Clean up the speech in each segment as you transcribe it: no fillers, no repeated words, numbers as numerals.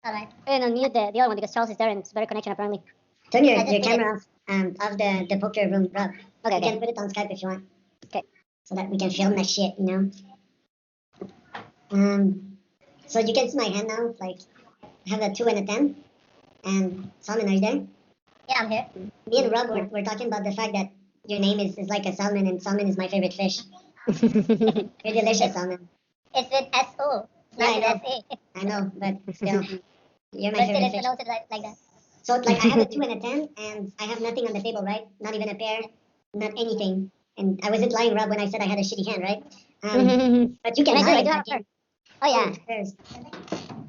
Alright. And unmute the other one because Charles is there and it's better connection apparently. Turn your, I just your did camera off the poker room, Rob. Okay, You okay. can put it on Skype if you want. Okay. So that we can film that shit, you know? So you can see my hand now, like, I have a 2 and a 10. And Salman, are you there? Yeah, I'm here. Me and Rob were talking about the fact that your name is like a salmon, and salmon is my favorite fish. You're delicious, salmon. It's with S-O. Yeah, I Not know. with S-A. I know, but still, you're my But still, favorite it's fish. pronounced like that. So, like, I have a 2 and a 10, and I have nothing on the table, right? Not even a pair, not anything. And I wasn't lying, Rob, when I said I had a shitty hand, right? But you can And lie. I do have a pair. Oh yeah. Pairs.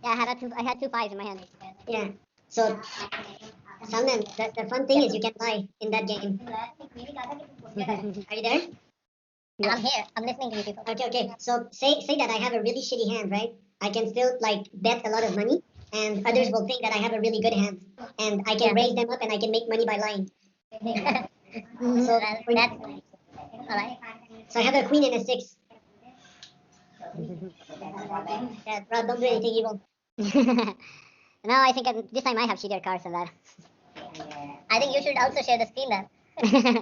Yeah, I had two fives in my hand. Yeah. So, Salman, the fun thing is you can lie in that game. Are you there? And I'm here. I'm listening to you people. Okay. So say that I have a really shitty hand, right? I can still like bet a lot of money, and others will think that I have a really good hand, and I can raise them up, and I can make money by lying. So That's alright. So I have a queen and a 6. Yeah, Rob, don't do anything evil. No, I think this time I have shittier cards than that. I think you should also share the screen then.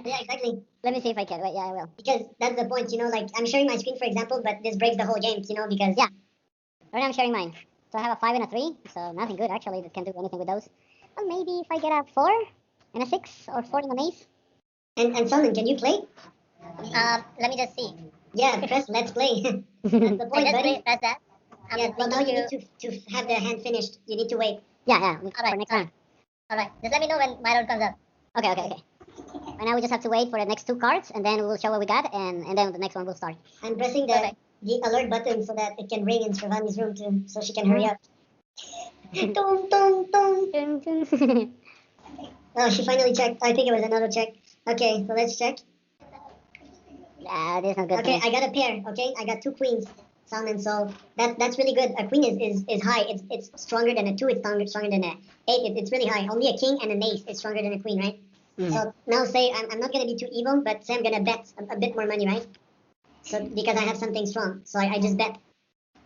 Yeah, exactly. Let me see if I can. Wait, yeah, I will. Because that's the point, you know. Like I'm sharing my screen, for example, but this breaks the whole game, you know, because Yeah. Right now I'm sharing mine. So I have a 5 and a 3, so nothing good actually that can do anything with those. Well, maybe if I get a 4 and a 6 or 4 and an ace. And Salman, can you play? Let me just see. Yeah, press let's play. That's the I point, just buddy. press that. Yeah, well now you need to have the hand finished. You need to wait. Yeah, for Alright, next round. Alright. Just let me know when my round comes up. Okay. Right now we just have to wait for the next 2 cards and then we'll show what we got and then the next one will start. I'm pressing the alert button so that it can ring in Sravani's room too, so she can hurry up. Dum, dum, dum. Oh, she finally checked. I think it was another check. Okay, so let's check. Yeah, this is not good. Okay, I got a pair. Okay, I got 2 queens, Salman. So that's really good. A queen is high. It's stronger than a 2. It's stronger than a 8. It's really high. Only a king and an ace is stronger than a queen, right? So now say I'm not gonna be too evil, but say I'm gonna bet a bit more money, right? So because I have something strong, so I just bet.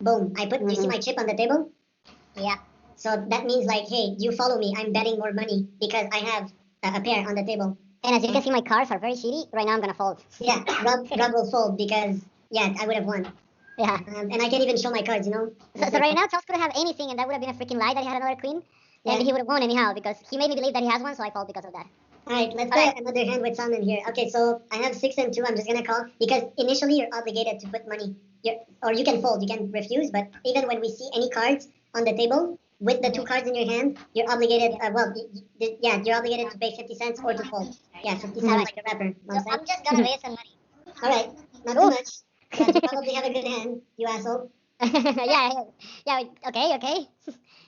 Boom! I put. You see my chip on the table? Yeah. So that means like, hey, you follow me. I'm betting more money because I have a pair on the table. And as you can see, my cards are very shitty. Right now I'm gonna fold. Yeah, Rob will fold because I would have won. Yeah. And I can't even show my cards, you know. So right now Charles could have anything and that would have been a freaking lie that he had another queen. Yeah. And he would have won anyhow because he made me believe that he has one, so I fold because of that. All right, let's play another hand with Salman here. Okay, so I have 6 and 2. I'm just gonna call because initially you're obligated to put money. Or you can fold, you can refuse. But even when we see any cards on the table with the 2 cards in your hand, you're obligated. You're obligated to pay 50 cents or to fold. Yeah, 50 cents like a rapper. So I'm just gonna raise some money. All right, not too much. But you probably have a good hand, you asshole. yeah. Okay.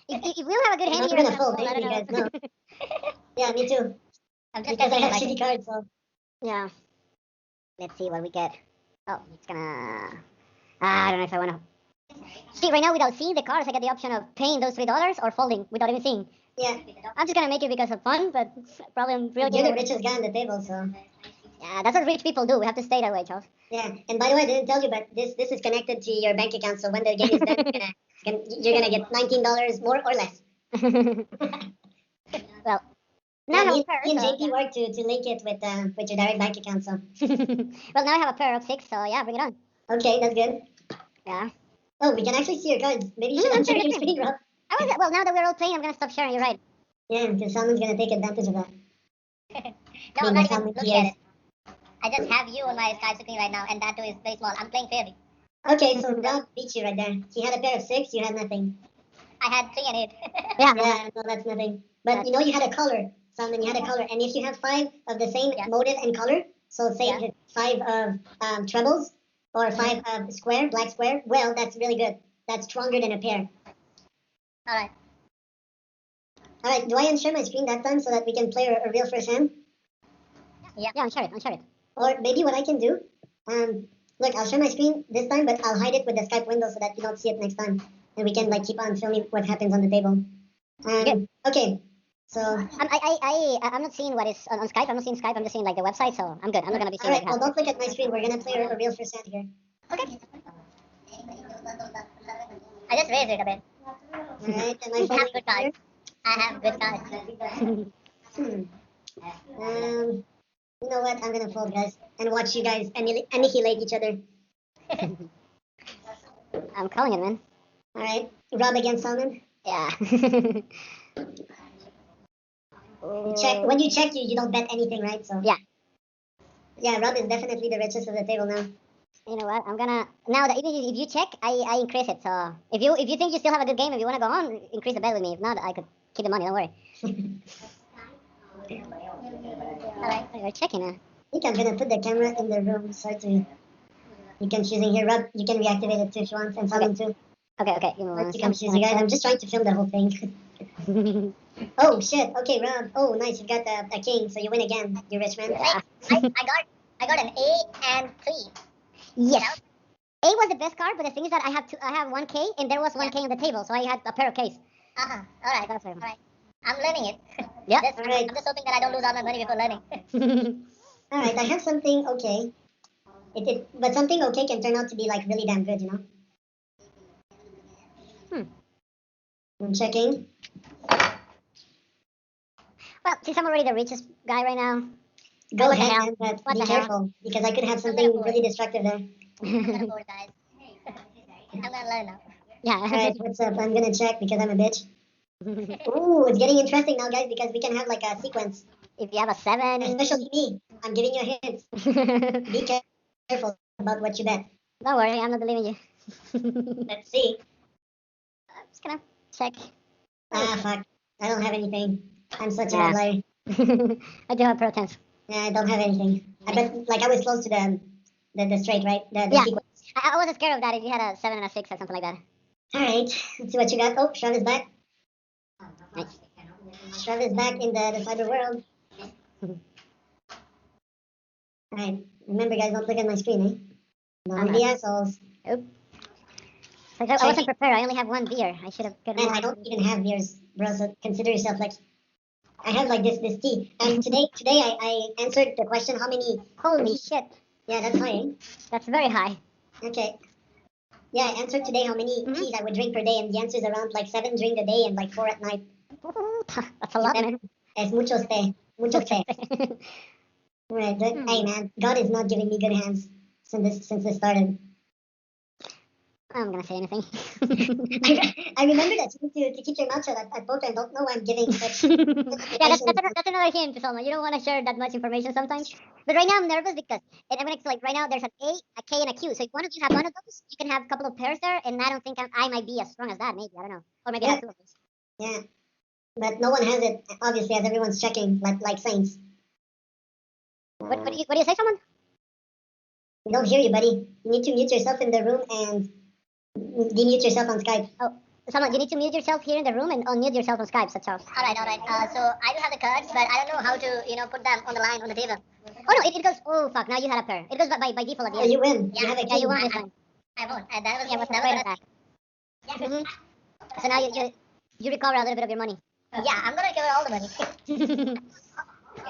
If we'll have a good hand I'm here, not I'm gonna fold, I don't because know. no. Yeah, me too. I'm just Because I have like shitty cards, so. Yeah. Let's see what we get. Oh, it's gonna. I don't know if I wanna. See, right now without seeing the cards, I get the option of paying those $3 or folding without even seeing. Yeah. I'm just gonna make it because of fun, but probably I'm real. You're the richest guy on the table, so. Yeah, that's what rich people do. We have to stay that way, Charles. Yeah, and by the way, I didn't tell you, but this is connected to your bank account. So when the game is done, you're gonna get $19 more or less. Well, Now now I have me a pair. and So, JP work to link it with your direct bank account. So well, now I have a pair of 6, so yeah, bring it on. okay, that's good. Yeah. Oh, we can actually see your cards. Maybe you should I'm share your sharing. screen, Rob. Well, now that we're all playing, I'm gonna stop sharing. You're right. Yeah, because someone's gonna take advantage of that. No, I'm not even looking at it. I just have you on my Skype screen right now, and that too is very small. I'm playing fairly. Okay, so Rob beat you right there. He had a pair of 6, you had nothing. I had 3 and 8. Yeah. Yeah, no, that's nothing. But you know, you had a color, Salman. You had a color, and if you have 5 of the same motive and color, so say you had 5 of trebles or 5 of square, black square. Well, that's really good. That's stronger than a pair. All right. All right. Do I unshare my screen that time so that we can play a real first hand? Yeah, unshare it. Or maybe what I can do, look, I'll share my screen this time, but I'll hide it with the Skype window so that you don't see it next time, and we can like keep on filming what happens on the table. Okay. So I'm not seeing what is on Skype. I'm not seeing Skype. I'm just seeing like the website, so I'm good. I'm not gonna be seeing all right. it. Well, don't look at my screen. We're gonna play a real first hand here. Okay. I just raised it a bit. Alright, am I I have folding good here? cards. I have good cards. You know what? I'm gonna fold, guys, and watch you guys annihilate each other. I'm calling it, man. Alright, Rob against Salmon. Yeah. You check. When you check, you don't bet anything, right? So Yeah. Yeah, Rob is definitely the richest of the table now. You know what? I'm gonna now that even if you check, I increase it. So if you think you still have a good game, if you wanna go on, increase the bet with me. If not, I could keep the money. Don't worry. Alright, we're checking now. I think I'm gonna put the camera in the room so you can choose in here. Rob, you can reactivate it too if you want, and Salmon too. Okay. Give me Or one you second. can choose, you guys. I'm just trying to film the whole thing. Oh shit. Okay, Rob. Oh, nice. You've got a king, so you win again. You rich man. Yeah. I got an A and 3. Yes. A was the best card, but the thing is that I have 1K and there was 1K on the table, so I had a pair of Ks. Uh-huh. Alright. That's it. Alright. I'm learning it. Yeah. Alright. I'm just hoping that I don't lose all my money before learning. Alright, I have something okay. But something okay can turn out to be like really damn good, you know? I'm checking. Well, since I'm already the richest guy right now. Go What the ahead, hell? man, but What be the hell? careful because I could have something really destructive there. I'm gonna fold, guys. I'm gonna learn now. Yeah. Alright, what's up? I'm gonna check because I'm a bitch. Ooh, it's getting interesting now, guys, because we can have like a sequence. If you have a 7. Especially me. I'm giving you hints. Be careful about what you bet. Don't worry, I'm not believing you. Let's see. I'm just gonna check. Ah, fuck. I don't have anything. I'm such a Yeah. bad liar. I do have pro 10s. Yeah, I don't have anything. I bet, like, I was close to the straight, right? The Yeah. sequence. I wasn't scared of that if you had a 7 and a 6 or something like that. Alright, let's see what you got. Oh, Shrav is back. Nice. Shrav is back in the cyber world. Alright, remember, guys, don't look at my screen, eh? Don't be assholes. Oop. I wasn't prepared. I only have 1 beer. I should have gotten Man, more. I don't even have beers, bro, so consider yourself like... I have like this tea. And today I answered the question how many... Holy shit. Yeah, that's high, eh? That's very high. Okay. Yeah, I answered today how many teas I would drink per day, and the answer is around like 7 during the day and like 4 at night. That's a lot, man. Es muchos té. Muchos té. Right. Hey, man, God is not giving me good hands since this started. I'm gonna say anything. I remember that you need to keep your mouth shut at poker and don't know why I'm giving such... Yeah, that's another hint, Salma. You don't want to share that much information sometimes. But right now I'm nervous because I'm gonna like right now there's an A, a K, and a Q. So if one of you have one of those, you can have a couple of pairs there, and I don't think I might be as strong as that. Maybe I don't know, or maybe I have 2 of those. Yeah. But no one has it, obviously, as everyone's checking, like saints. What do you say, someone? We don't hear you, buddy. You need to mute yourself in the room and demute yourself on Skype. Oh, someone, you need to mute yourself here in the room and unmute yourself on Skype. That's all. Alright. So I do have the cards, but I don't know how to, put them on the line on the table. Oh no, it goes. Oh fuck! Now you had a pair. It goes by default at the Oh, end. you win. You have a Yeah, king. you won this time. I won. And that was Yeah, what's that afraid was of that? So now you recover a little bit of your money. yeah, I'm gonna recover all the money.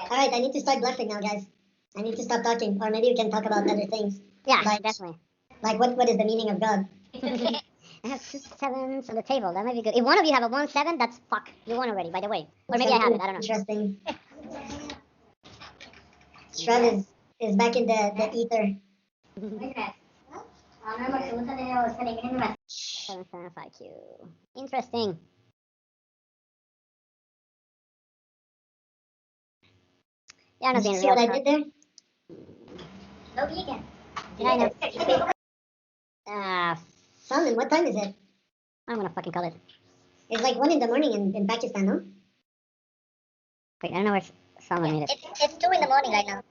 All right, I need to start bluffing now, guys. I need to stop talking, or maybe we can talk about other things. Yeah, Like- definitely. Like what is the meaning of God? I have 2 7s on the table. That might be good. If one of you have a 1 7, that's fuck. You won already, by the way. Or maybe I have it. I don't know. Interesting. Shrav is back in the ether. 775Q. Interesting. Yeah, I'm not Did you being see real. what I did there? No vegan. Yeah, I know. Ah, Salman, what time is it? I'm gonna fucking call it. It's like 1 in the morning in Pakistan, no? Wait, I don't know where someone made it. It's 2 in the morning right now.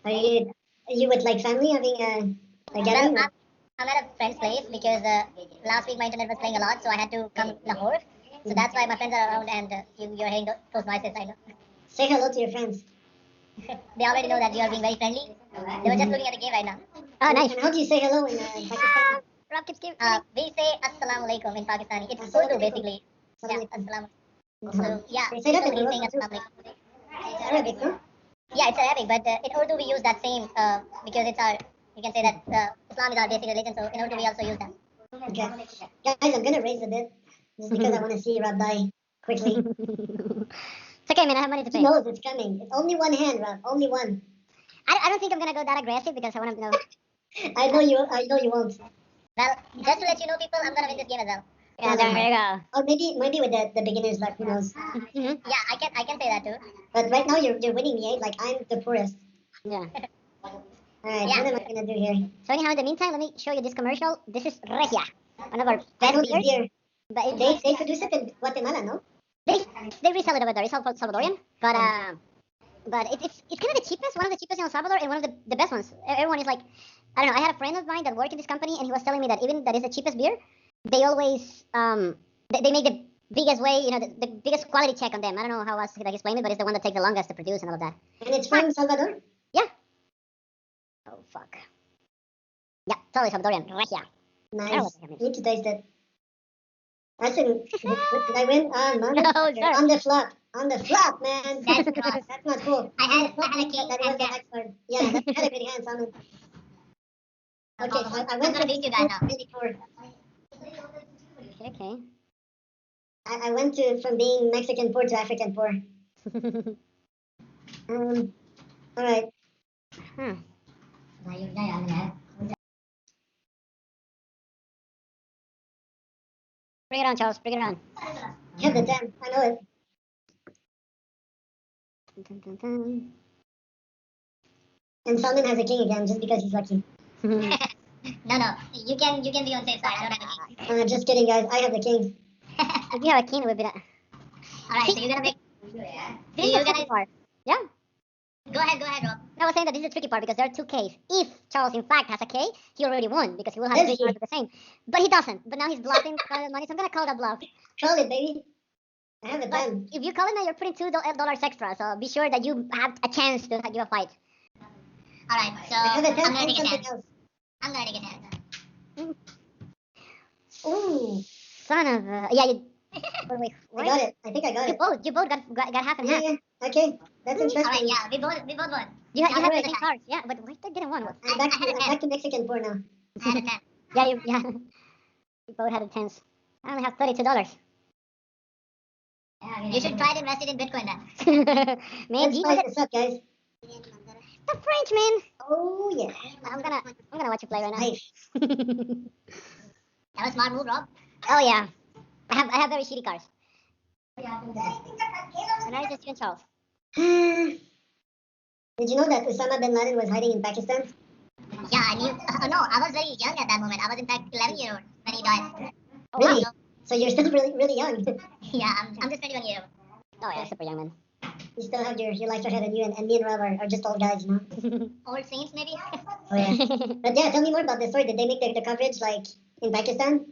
Are you with like family having a gathering? Well, I'm at a friend's place because last week my internet was playing a lot, so I had to come Lahore. So that's why my friends are around, and you're hearing those noises. I know. Say hello to your friends. They already know that you are being very friendly. They were just looking at the game right now. Oh, nice. And how do you say hello in Pakistan? Rob keeps giving. We say Assalamu alaikum in Pakistani. It's Urdu basically. Yeah, Assalamu. So yeah, They say that in basically saying Morocco too. Assalamu alaikum. It's Arabic, no? Yeah, it's Arabic, but in Urdu we use that same because it's our. You can say that Islam is our basic religion, so in Urdu we also use that. Okay. Guys, I'm gonna raise a bit. Just because I want to see Rob die quickly. It's okay, man. I have money to He pay. knows it's coming. It's only one hand, Rob. Only one. I don't think I'm gonna go that aggressive because I want to know. I know you. I know you won't. Well, just to let you know, people, I'm gonna win this game as well. Yeah, there you go. Or maybe with the beginner's luck. Who knows? Mhm. Yeah, I can say that too. But right now you're winning me. Eh? Like I'm the poorest. Yeah. All right. Yeah. What am I gonna do here? So anyhow, in the meantime, let me show you this commercial. This is Regia, one of our I best know this beers. beer. But it, They produce it in Guatemala, no? they resell it over there. It's Salvadorian, but it's kind of the cheapest, one of the cheapest in El Salvador, and one of the best ones. Everyone is like, I don't know. I had a friend of mine that worked in this company, and he was telling me that even that is the cheapest beer, they always they make the biggest way, you know, the biggest quality check on them. I don't know how else to explain it, but it's the one that takes the longest to produce and all of that. And it's from Salvador. Yeah. Oh fuck. Yeah, totally Salvadorian. Regia. I don't know Nice. what that means. Need to taste it. Did I win? No, sir. On the flop. On the flop, man. That's gross. That's not cool. I On had- the flop I had a means king that it was and the jack. next card. Yeah, that had a good hand, Simon. Okay, so I I'm went gonna from beat you guys now. really poor. Okay. I went to from being Mexican poor to African poor. All right. Hmm. Bring it on, Charles. Bring it on. You have the 10. I know it. Dun, dun, dun, And Salman has a king again just because he's lucky. dun. No, you can be on safe side. I don't have a king. Just kidding, guys. I have the king. If you have a king, it would be that. All right, so you're gonna make. This is you the tricky guys part. Yeah. go ahead, Rob. I was saying that this is the tricky part because there are two Ks. If Charles in fact has a K, he already won because he will have Does three he? cards the same. But he doesn't. But now he's bluffing for money, so I'm gonna call that bluff. Call it, baby. I have a But 10. if you call it now, you're putting $2 extra. So be sure that you have a chance to give a fight. All right, so I have a 10 I'm gonna and take a something chance. else. I'm gonna take a chance. Ooh, Son of a. Yeah, you. Wait, I what? got it. I think I got it. You both got half and Yeah, half. yeah. Okay, that's All interesting. right, yeah, we both won. You have Alright. the same cards. Yeah, but why they didn't won? I'm back to Mexican poor now. I had a 10. Yeah. You both had a tens. I only have $32. You should try to invest it in Bitcoin then. Man, Let's you spice this up, guys. the French man. Oh, yeah. I'm gonna watch you play right now. Nice. That was a smart move, Rob. Oh yeah. I have very shitty cards. And I just you and Charles. Did you know that Osama bin Laden was hiding in Pakistan? Yeah, I knew. No, I was very young at that moment. I was in fact 11-year-old when he died. Oh, Really? wow. So you're still really young. Yeah, I'm just 21 years old. Oh yeah, super young man. You still have your life ahead of you, and me and Rob are just old guys, you know? Old saints, maybe? Oh, yeah. But yeah, tell me more about the story. Did they make the coverage, like, in Pakistan?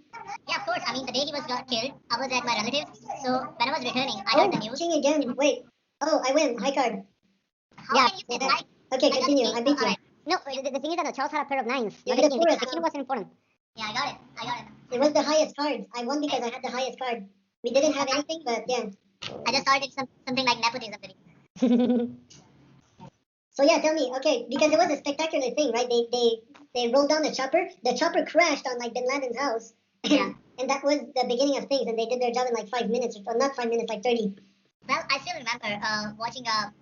Yeah, of course. I mean, the day he was got killed, I was at my relatives. So when I was returning, I Oh, heard the news. king again. Wait. Oh, I win. High card. How Yeah. can you say that? Okay, I got the continue. king, I beat you. alright. No, the thing is that Charles had a pair of nines. You're Not the the king. The poorest. king wasn't important. Yeah, I got it. It was the highest card. I won because I had the highest card. We didn't have anything, but yeah. I just thought it's something like nepotism. Really. So yeah, tell me. Okay, because it was a spectacular thing, right? They rolled down the chopper. The chopper crashed on like Bin Laden's house. Yeah. And that was the beginning of things. And they did their job in like 5 minutes, or not 5 minutes, like 30. Well, I still remember watching a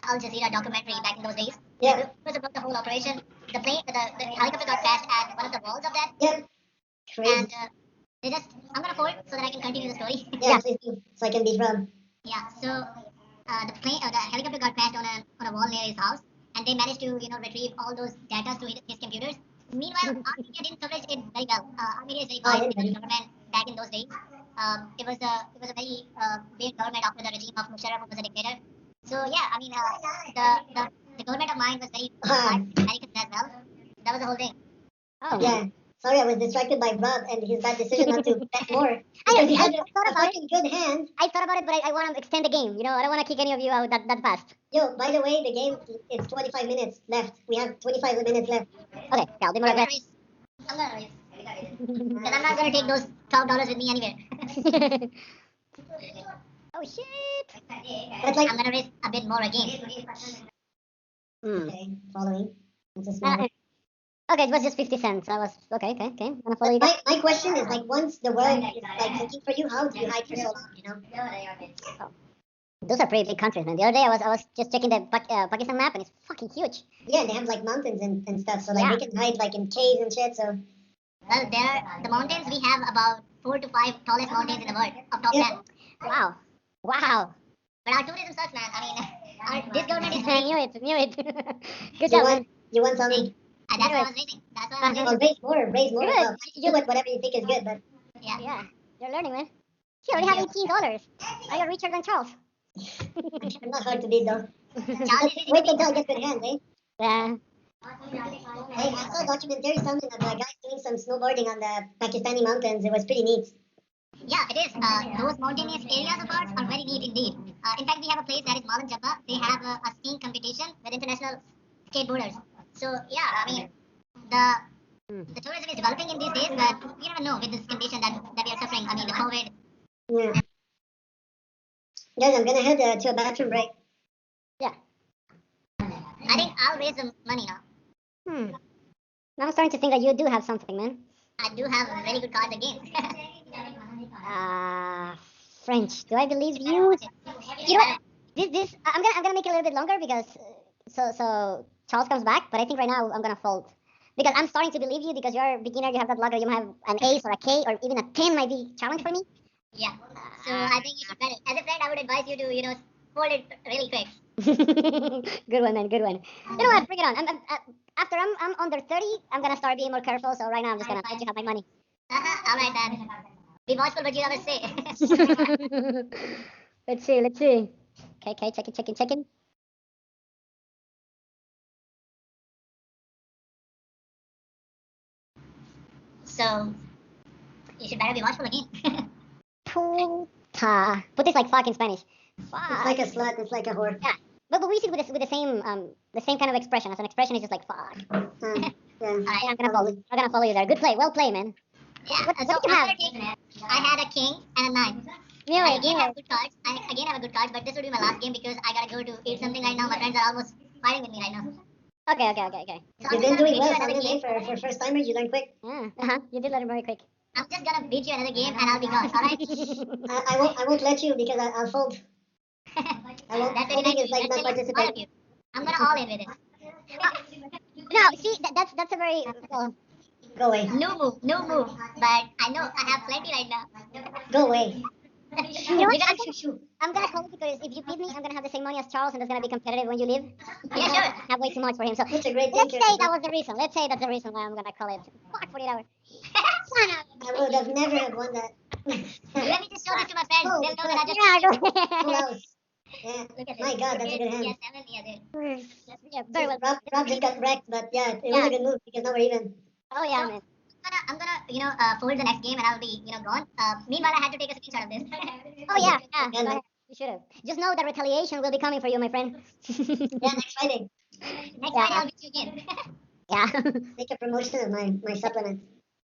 Al Jazeera documentary back in those days. Yeah. It was about the whole operation. The helicopter got crashed at one of the walls of that, Yep. Crazy. and they just. I'm gonna forward so that I can continue the story. Yeah, please do. So I can beat Rob. Yeah. So the helicopter got crashed on a wall near his house, and they managed to retrieve all those data to his computers. Meanwhile, our media didn't cover it very well. Our media is very Oh, biased yeah, because the government back in those days. It was a very weird government after the regime of Musharraf, who was a dictator. So yeah, I mean the government of mine was very biased to Americans as well. That was the whole thing. Oh Yeah. Sorry, I was distracted by Rob and his bad decision not to bet more. Because he had thought a about fucking good hand. I thought about it, but I want to extend the game. You know, I don't want to kick any of you out that fast. Yo, by the way, the game, it's 25 minutes left. We have 25 minutes left. Okay, Cal, be more I'm gonna aggressive. raise. I'm gonna raise. Because I'm not gonna take those $12 with me anywhere. Oh shit! But like, I'm gonna raise a bit more again. Hmm. okay, following. It's a Uh, small. Okay, it was just 50 cents. I was okay. I'm gonna follow you But guys. my question is like, once the world is like looking for you, how do you hide for so long? You know? Those are pretty big countries, man. The other day I was just checking the Pakistan map and it's fucking huge. Yeah, they have like mountains and stuff, so like Yeah. they can hide like in caves and shit. So Well, the mountains, we have about 4 to 5 tallest mountains in the world of top Yeah. 10. Wow. Wow. But our tourism sucks, man. I mean, this government is I free. knew it. Good you job, want man. you want something? And that's why I was raising. That's why I was Uh-huh. Well, raising. raise more as Good. well. Do whatever you think is good, but Yeah. Yeah. You're learning, man. You already have $18. Now you're richer than Charles. I'm not hard to beat though. Charles is easy to Wait beat. until I get good hands, eh? Yeah. I saw a documentary something of a guy doing some snowboarding on the Pakistani mountains. It was pretty neat. Yeah, it is. Those mountainous areas of ours are very neat indeed. In fact, we have a place that is Malan Jabba. They have a skiing competition with international skateboarders. So yeah, I mean, the Hmm. the tourism is developing in these days, but you never know with this condition that we are suffering. I mean, the COVID. Yeah. Guys, I'm gonna head to a bathroom break. I think I'll raise the money now. Hmm. Now I'm starting to think that you do have something, man. I do have very good cards again. French. Do I believe you? You know what? This I'm gonna make it a little bit longer because so Charles comes back, but I think right now I'm gonna fold because I'm starting to believe you because you're a beginner. You have that luck, or you might have an ace or a K or even a 10 might be challenge for me. Yeah. So I think you should bet it. As a friend, I would advise you to, fold it really quick. Good one, man. Good one. You know what? Bring it on. After I'm under 30, I'm gonna start being more careful. So right now I'm just gonna let you have my money. All right, then. Be watchful what you ever say. Let's see. Let's see. Okay. Checking. So you should better be watchful again. Puta. Put this like fuck in Spanish. It's Fuck. like a slut. It's like a whore. Yeah. But we use it with the same kind of expression. As an expression, it's just like fuck. Yeah. Alright, I'm gonna follow you there. Good play. Well played, man. yeah. What So did you have? after taking it, I had a king and a nine. Knew I it. again have good cards. I again have a good card, but this will be my last game because I gotta go to eat something right now. My friends are almost fighting with me right now. Okay. So You've I'm been just gonna doing beat well, you another Simon, game. for first timers. You learn quick. Yeah. You did let it very quick. I'm just gonna beat you another game and I'll be gone. All right? I won't let you because I'll fold. I won't. That's very Folding nice. is like That's not very smart of participating. you. I'm gonna all in with it. No, see, that's a very well. Go away. No move. But I know I have plenty right now. Go away. You know what? Shoo. I'm gonna call it because if you beat me, I'm gonna have the same money as Charles, and it's gonna be competitive when you leave. Yeah, sure. I have way too much for him. So Such a great let's thinker. say that was the reason. Let's say that's the reason why I'm gonna call it. Fuck 48 hours. Son of I would have never have won that. Let me just show this to my friends. Oh, They'll know that I just. Yeah, Full go ahead. house. Yeah. Look at this. My God, that's a good hand. Yeah, 7. Yeah, dude. Yeah, very well. Rob just got wrecked, but yeah, it was a good move because now we're even. Oh yeah, man. I'm gonna, fold the next game and I'll be, gone. Meanwhile, I had to take a screenshot of this. Oh yeah, Yeah, Go ahead. You should have. Just know that retaliation will be coming for you, my friend. Yeah, next Friday. Next Friday, I'll beat you again. Yeah. Make a promotion of my supplement.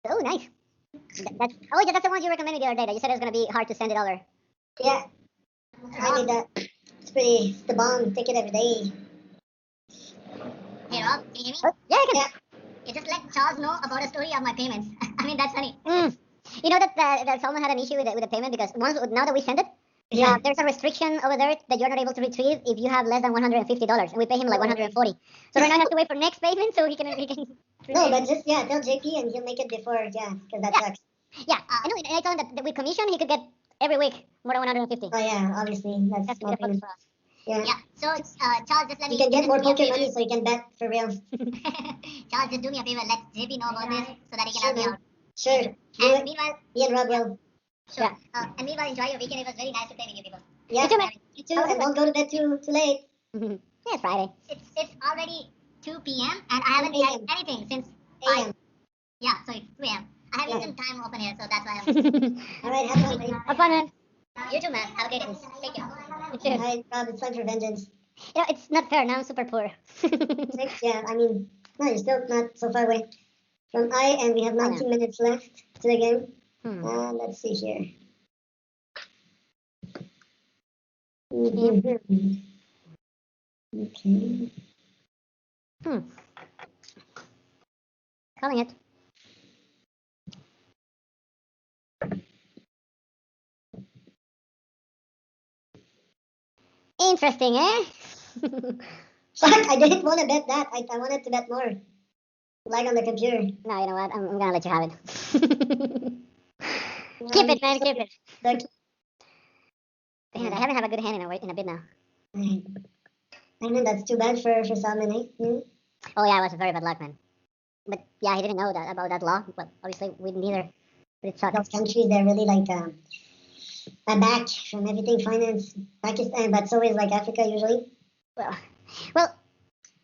Oh, nice. That's the one you recommended the other day. That you said it was gonna be hard to send it over. Yeah, I did that. It's the bomb. Take it every day. Hey, Rob, can you hear me? Oh, yeah, I can. Yeah. You just let Charles know about a story of my payments. I mean, that's funny. You know that Salman had an issue with the payment because now that we send it, Yeah. there's a restriction over there that you're not able to retrieve if you have less than $150, and we pay him like 140. So right now I have to wait for next payment so he can. No, but just tell JP and he'll make it before. Yeah, because that sucks. Yeah, I know. And I told him that with commission he could get every week more than 150. Oh yeah, obviously That's that's the small difference payment. for us. Yeah. Yeah. So, Charles, just let me. You can get more do me a poker favor. money so you can bet for real. Charles, just do me a favor. Let JP know about this so that he can Sure, help me man. out. Sure. Do And it. meanwhile, Me and Rob will. sure. And meanwhile, enjoy your weekend. It was very nice to play with you people. Yeah. You too, man. You too. And don't go to bed too late. Yeah, it's Friday. It's already 2 p.m. and I haven't 2 had a.m. anything since 5. AM. Yeah, sorry, 2 a.m. I have Yeah. eaten time open here, so that's why I'm. All right. Have fun, buddy. Have fun, man. You too, man. Have a great day. Take care. You too. All right, Rob. It's time for vengeance. It's not fair. Now I'm super poor. 6. Yeah. I mean, no, you're still not so far away from I, and we have 19 minutes left to the game. Let's see here. Okay. Calling it. Interesting, eh? Fuck, I didn't want to bet that. I wanted to bet more. Lag on the computer. No, you know what? I'm gonna let you have it. Keep it, man. Keep it. The, Damn it, I haven't had a good hand in a bit now. I mean, that's too bad for Salmon, eh? Oh yeah, it was very bad luck, man. But yeah, he didn't know that about that law. Well, obviously we neither. But it sucked. Those countries, they're really like back from everything finance. Pakistan, but so is like Africa usually. Well,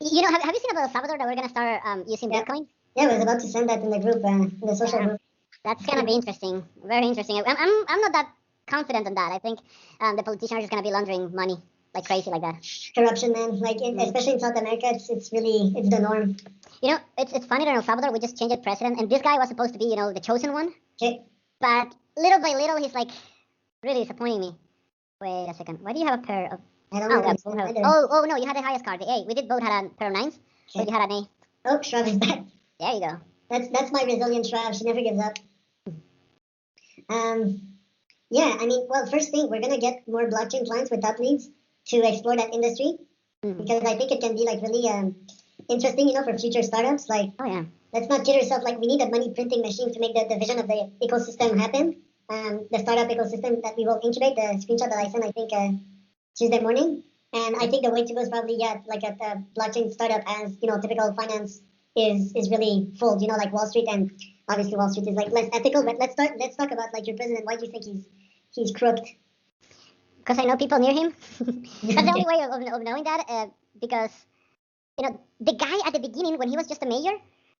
you know, have you seen about El Salvador that we're gonna start using Yeah. Bitcoin? Yeah, I was about to send that in the group, in the social group. That's gonna be interesting. Very interesting. I'm not that confident on that. I think the politicians are just gonna be laundering money like crazy like that. Corruption, man. Like especially in South America, it's really the norm. You know, it's funny that in El Salvador we just changed the president, and this guy was supposed to be, you know, the chosen one. Okay. But little by little, he's like really disappointing me. Wait a second. Why do you have a pair of? I don't Oh, know. oh no, you had the highest card, the A. We did both had a pair of nines, but you had an A. Oh, Shrav is back. There you go. That's my resilient Shrav. She never gives up. Yeah, I mean, well, first thing, we're gonna get more blockchain clients with TopLeads to explore that industry because I think it can be like really interesting, you know, for future startups. Like, Oh yeah. let's not kid ourselves. Like, we need a money printing machine to make the vision of the ecosystem happen. The startup ecosystem that we will incubate. The screenshot that I sent, I think, Tuesday morning. And I think the way to go is probably like a blockchain startup, as you know, typical finance is really full. You know, like Wall Street, and obviously Wall Street is like less ethical. But let's talk about like your president. Why do you think he's crooked? Because I know people near him. That's the only way of knowing that. Because you know, the guy at the beginning when he was just a mayor,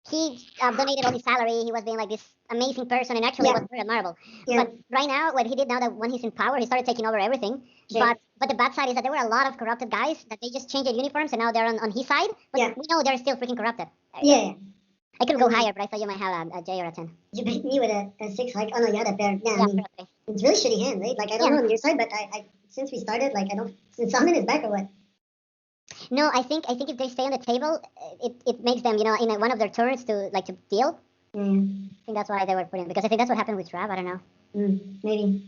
he donated all his salary. He was being like this amazing person, and actually was very admirable. Yeah. But right now, what he did now that when he's in power, he started taking over everything. Yeah. But the bad side is that there were a lot of corrupted guys that they just changed their uniforms and now they're on his side. But we know they're still freaking corrupted. Yeah. I could go higher, but I thought you might have a J or a 10. You beat me with a 6 hike. Oh no, you had a pair. Yeah, I mean, probably. it's really shitty hand, right? Like I don't know on your side, but I since we started, like I don't. Since Salmon is back or what? No, I think if they stay on the table, it makes them, you know, in one of their turns to deal. I think that's why they were putting, because I think that's what happened with Trav. I don't know. Maybe.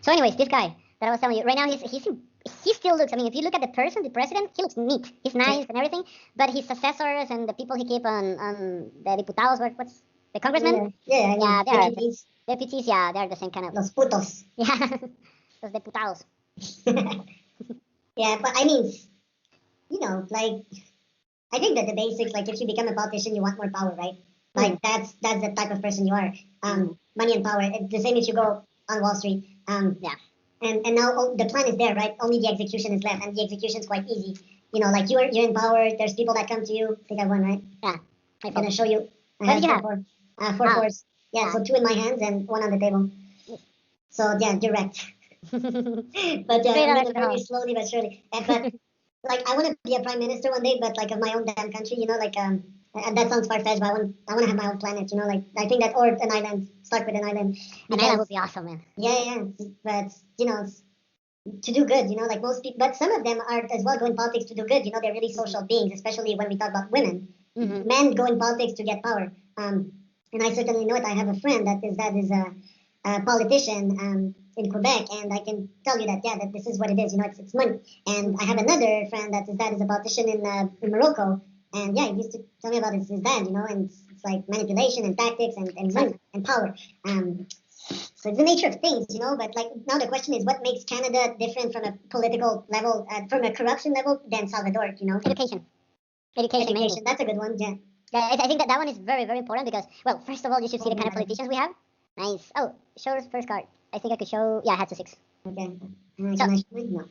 So, anyways, this guy that I was telling you right now, he still looks. I mean, if you look at the president, he looks neat. He's nice and everything. But his successors and the people he keep on the diputados, what's the congressmen? Yeah, they are deputies. Deputies, yeah, they're the same kind of. Los putos. Yeah, los diputados. Yeah, but I mean, you know, like I think that the basics, like if you become a politician, you want more power, right? Like that's the type of person you are. Money and power. It's the same if you go on Wall Street. Yeah. And now the plan is there, right? Only the execution is left, and the execution is quite easy. You know, like you're in power. There's people that come to you. I think I won, right? Yeah. I'm gonna show you. What did you have? Four fours. Yeah, so 2 in my hands and 1 on the table. So yeah, direct. But very slowly but surely. But like I want to be a prime minister one day, but like of my own damn country, you know, like and that sounds far fetched, but I want to have my own planet, you know, like I think that, or an island, start with an island. An island would be awesome, man. Yeah, but you know, to do good, you know, like most people, but some of them are as well go in politics to do good, you know, they're really social beings, especially when we talk about women. Men go in politics to get power, and I certainly know it. I have a friend that is a politician in Quebec, and I can tell you that that this is what it is, you know, it's money. And I have another friend that his dad is a politician in Morocco, and he used to tell me about his dad, you know, and it's like manipulation and tactics and money and power. So it's the nature of things, you know. But like now the question is, what makes Canada different from a political level, from a corruption level, than Salvador? You know, Education. Mainly. That's a good one. Yeah. I think that one is very, very important because, well, first of all, you should see the kind of politicians we have. Nice. Oh, show us first card. I think I could show. Yeah, I had to 6. Okay. No.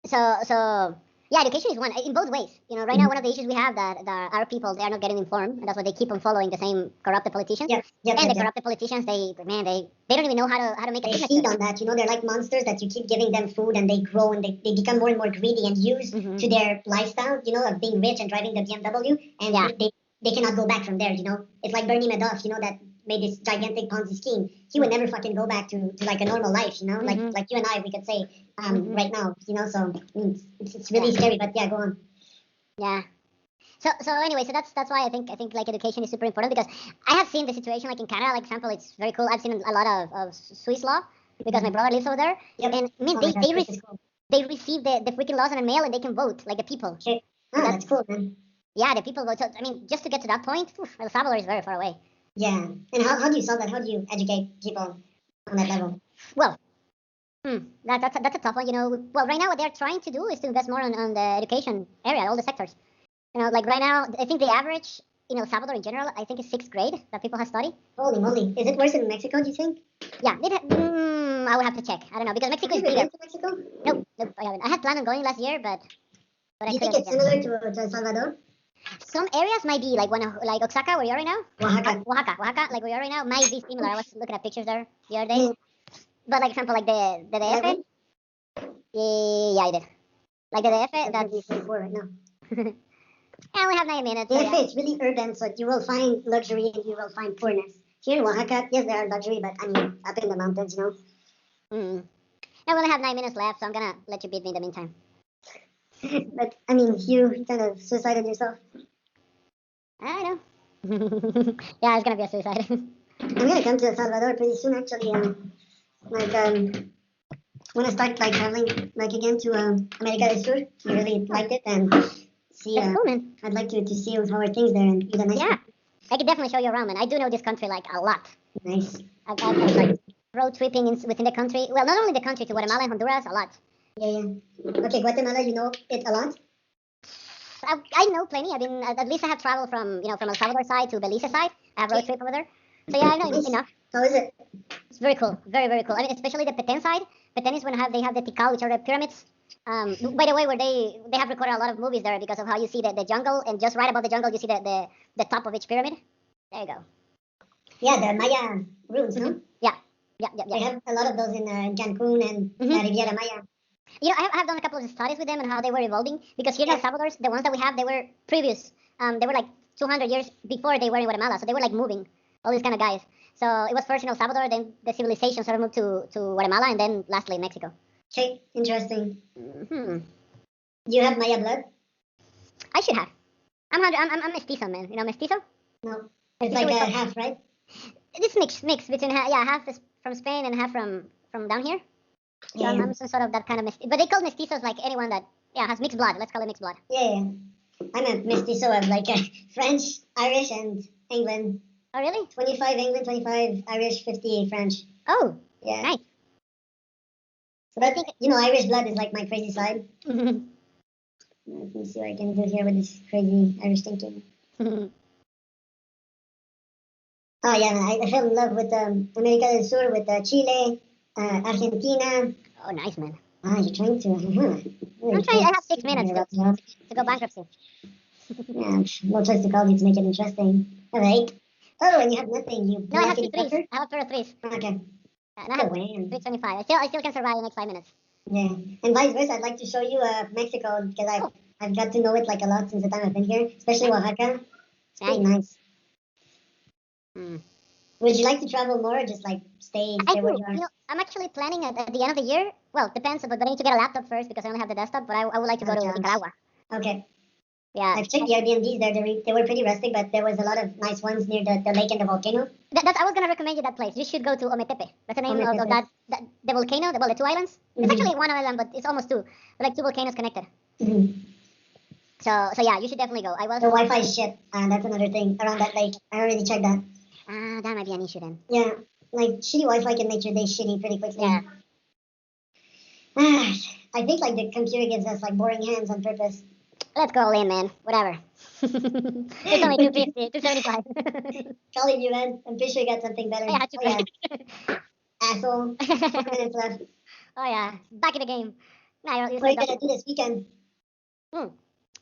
So yeah, education is one in both ways. You know, right now one of the issues we have that our people, they are not getting informed, and that's why they keep on following the same corrupted politicians. The corrupted politicians, they don't even know how to make a business. They feed on that. You know, they're like monsters that you keep giving them food, and they grow, and they become more and more greedy and used to their lifestyle. You know, of being rich and driving the BMW, and they cannot go back from there. You know, it's like Bernie Madoff. You know, that made this gigantic Ponzi scheme. He would never fucking go back to like a normal life, you know, like you and I, we could say right now, you know. So it's really scary, but yeah, go on. Yeah. So anyway, so that's why I think like education is super important because I have seen the situation like in Canada, like example, it's very cool. I've seen a lot of Swiss law because my brother lives over there, Yep. and I mean Oh my gosh, this is cool. they receive the freaking laws in the mail and they can vote like the people. Okay. So That's cool, man. yeah, the people vote. So I mean, just to get to that point, El Salvador is very far away. Yeah. And how do you solve that? How do you educate people on that level? Well, that's a tough one. You know, well, right now what they're trying to do is to invest more on the education area, all the sectors. You know, like right now, I think the average in El Salvador in general, I think is sixth grade that people have studied. Holy moly. Is it worse in Mexico, do you think? Yeah, I would have to check. I don't know because Mexico is Have you bigger. been to Mexico? Nope, I haven't. I had planned on going last year, but Do I you think couldn't. it's similar to El Salvador? Some areas might be like like Oaxaca, where you are right now. Oaxaca. Oaxaca, like where you are right now, might be similar. I was looking at pictures there the other day. Yeah. But like example, like the Yeah, DF, yeah, I did. Like the DF, that's that's 24 right now. I only have 9 minutes. The So DF is really urban, so you will find luxury and you will find poorness. Here in Oaxaca, yes, there are luxury, but I mean, up in the mountains, you know. Mm. I only have 9 minutes left, so I'm gonna let you beat me in the meantime. But I mean, you kind of suicided yourself. I know. Yeah, it's gonna be a suicide. I'm gonna come to El Salvador pretty soon, actually. Want to start like traveling like again to America del Sur. I really liked it and see. That's cool, man. I'd like to see how are things there and eat a nice. Yeah, I could definitely show you around, man. I do know this country like a lot. Nice. I've like road tripping within the country. Well, not only the country, to Guatemala and Honduras, a lot. Yeah. Okay, Guatemala, you know it a lot. I know plenty. I've been at least I have traveled from from El Salvador side to Belize side. I have road trip over there. So yeah, I know Nice. enough. How is it? It's very cool, very cool. I mean, especially the Petén side. Petén is when they have the Tikal, which are the pyramids. By the way, where they have recorded a lot of movies there because of how you see the jungle, and just right above the jungle you see the top of each pyramid. There you go. Yeah, the Maya ruins, no? Yeah. They have a lot of those in Cancun and Mhm. Riviera Maya. You know, I have done a couple of studies with them and how they were evolving because here in El Salvador, the ones that we have, they were previous. They were like 200 years before they were in Guatemala, so they were like moving. All these kind of guys. So it was first in El Salvador, then the civilization sort of moved to Guatemala, and then lastly Mexico. Okay, interesting. Hmm. Do you have Maya blood? I should have. I'm mestizo, man. You know mestizo? No. It's Mestizo like is a from- half, right? This mix between half is from Spain and half from down here. So Yeah. I'm some sort of that kind of mestizo. But they call mestizos like anyone that has mixed blood. Let's call it mixed blood. Yeah. I'm a mestizo of like French, Irish, and England. Oh really? 25 England, 25 Irish, 50 French. Oh, Yeah. nice. So that, Irish blood is like my crazy side. Mhm. Let me see what I can do here with this crazy Irish thinking. Oh yeah, I fell in love with America del Sur, with Chile, Argentina. Oh, nice, man. Ah, you're trying to. I'm trying. I have 6 minutes to go bankruptcy. Yeah, no choice to call you to make it interesting. All right. Oh, and you have nothing. You No, I have lucky 2 threes. fucker. I have a pair of threes. Okay. And I have Go in. 325. I still can survive the next 5 minutes. Yeah, and vice versa. I'd like to show you Mexico because I've got to know it like a lot since the time I've been here, especially Oaxaca. It's pretty nice. Mm. Would you like to travel more or just like stay where you are? You know, I'm actually planning at the end of the year. Well, depends, but I need to get a laptop first because I only have the desktop. But I would like to go to Gotcha. Nicaragua. Okay. Yeah. I've checked the Airbnbs there. They were pretty rustic, but there was a lot of nice ones near the lake and the volcano. I was gonna recommend you that place. You should go to Ometepe. That's the name of Ometepe. the volcano. The 2 islands. It's Mhm. actually 1 island, but it's almost 2. But like 2 volcanoes connected. Mm-hmm. So yeah, you should definitely go. I was. The Wi-Fi is shit. That's another thing around that lake. I already checked that. That might be an issue then. Yeah, like shitty Wi-Fi can make your day shitty pretty quickly. Yeah. I think like the computer gives us like boring hands on purpose. Let's go all in, man. Whatever. It's only 250, 275. Calling you, man. I'm pretty sure you got something better. Yeah, Oh, yeah. Asshole. 4 minutes left. Oh yeah, back in the game. Nah, What are you gonna do this weekend? I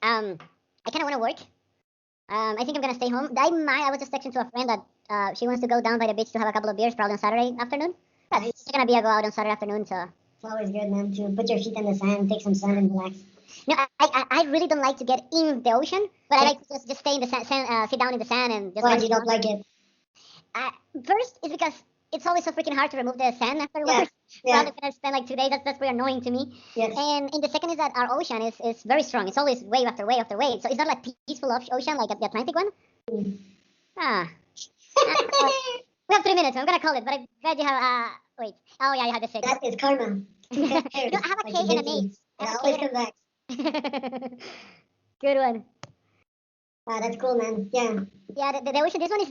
kind of want to work. I think I'm gonna stay home. I was just texting to a friend that she wants to go down by the beach to have a couple of beers, probably on Saturday afternoon. Yeah, Nice. it's gonna be a go out on Saturday afternoon. So It's always good, man, to put your feet in the sand, take some sun, and relax. no, I really don't like to get in the ocean, but I like to just stay in the sand, sit down in the sand and just. Why watch do you the not like it? First is because it's always so freaking hard to remove the sand afterwards. Yeah. Yeah. Probably gonna spend like 2 days. That's very annoying to me. Yes. And the second is that our ocean is very strong. It's always wave after wave after wave. So it's not like peaceful ocean like the Atlantic one. Mm. Ah. We have 3 minutes. I'm gonna call it. But I'm glad you have. Wait. Oh yeah, you had the six. That is karma. You know, I have a Like K you and an did to me. ace. I It have a always K comes back. Good one. Wow, that's cool, man. Yeah. Yeah, the ocean. This one is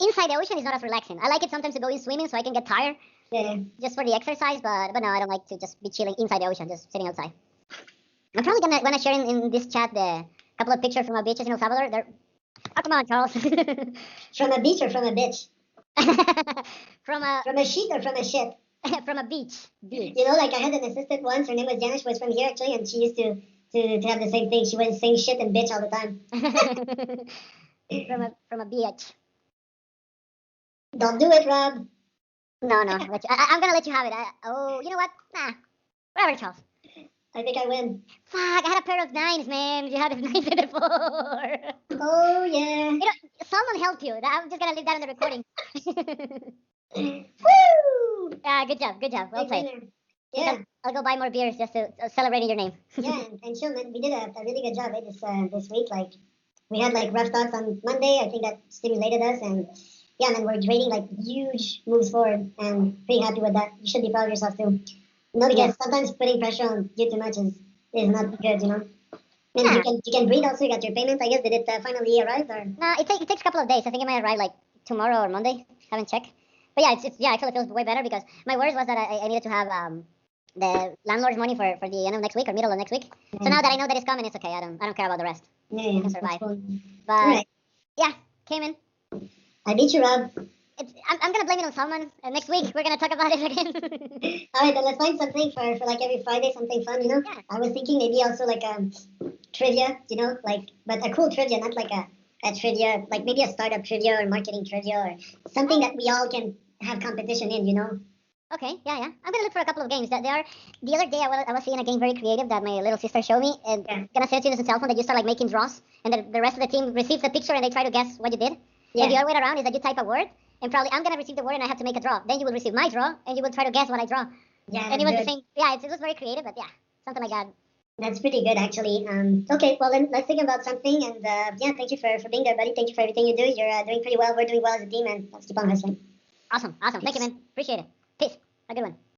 inside the ocean is not as relaxing. I like it sometimes to go in swimming so I can get tired Yeah. just for the exercise. But no, I don't like to just be chilling inside the ocean, just sitting outside. I'm probably gonna share in this chat the couple of pictures from our beaches in El Salvador. They're oh, come on, Charles. From a beach or from a bitch? From a From a sheet or from a ship? from a beach. Beach. You know, like I had an assistant once. Her name was Janish. Was from here actually, and she used to have the same thing. She was saying shit and bitch all the time. from a beach. Don't do it, Rob. No, I'm gonna let you have it. Oh, you know what? Nah, whatever, Charles. I think I win. Fuck, I had a pair of nines, man. You had a nines and a four. Oh yeah. You know, someone helped you. I'm just gonna leave that on the recording. Woo! Good job, good job. Well Big played. winner. Yeah. I'll go buy more beers just to celebrate your name. Yeah, and chill, man. We did a really good job this week. Like we had like rough thoughts on Monday. I think that stimulated us, and yeah, man, we're trading like huge moves forward, and pretty happy with that. You should be proud of yourself too. You know, because sometimes putting pressure on you too much is not good. You know. And you can breathe also. You got your payments. I guess did it finally arrive or? No, it takes a couple of days. I think it might arrive like tomorrow or Monday. Haven't checked. But yeah, it's I feel it feels way better because my worries was that I needed to have the landlord's money for the end of next week or middle of next week. So now that I know that it's coming, it's okay. I don't care about the rest. Yeah, I can survive. cool. But Alright. yeah, came in. I beat you, Rob. I'm gonna blame it on Salman. And next week we're gonna talk about it again. All right, then let's find something for like every Friday, something fun. You know, Yeah. I was thinking maybe also like trivia. You know, like but a cool trivia, not like a trivia, like maybe a startup trivia or marketing trivia or something that we all can have competition in. You know. Okay, yeah. I'm gonna look for a couple of games that they are. The other day I was seeing a game very creative that my little sister showed me, and gonna send it to you on cell phone that you start like making draws, and the rest of the team receives the picture and they try to guess what you did. Yeah. And the other way around is that you type a word, and probably I'm gonna receive the word and I have to make a draw. Then you will receive my draw, and you will try to guess what I draw. Yeah. And it was good. the same. Yeah, it was very creative, but yeah, something like that. That's pretty good, actually. Okay, well then let's think about something. And yeah, thank you for being there, buddy. Thank you for everything you do. You're doing pretty well. We're doing well as a team, and let's keep on hustling. Awesome. Thank you, man. Appreciate it. Peace. Have a good one.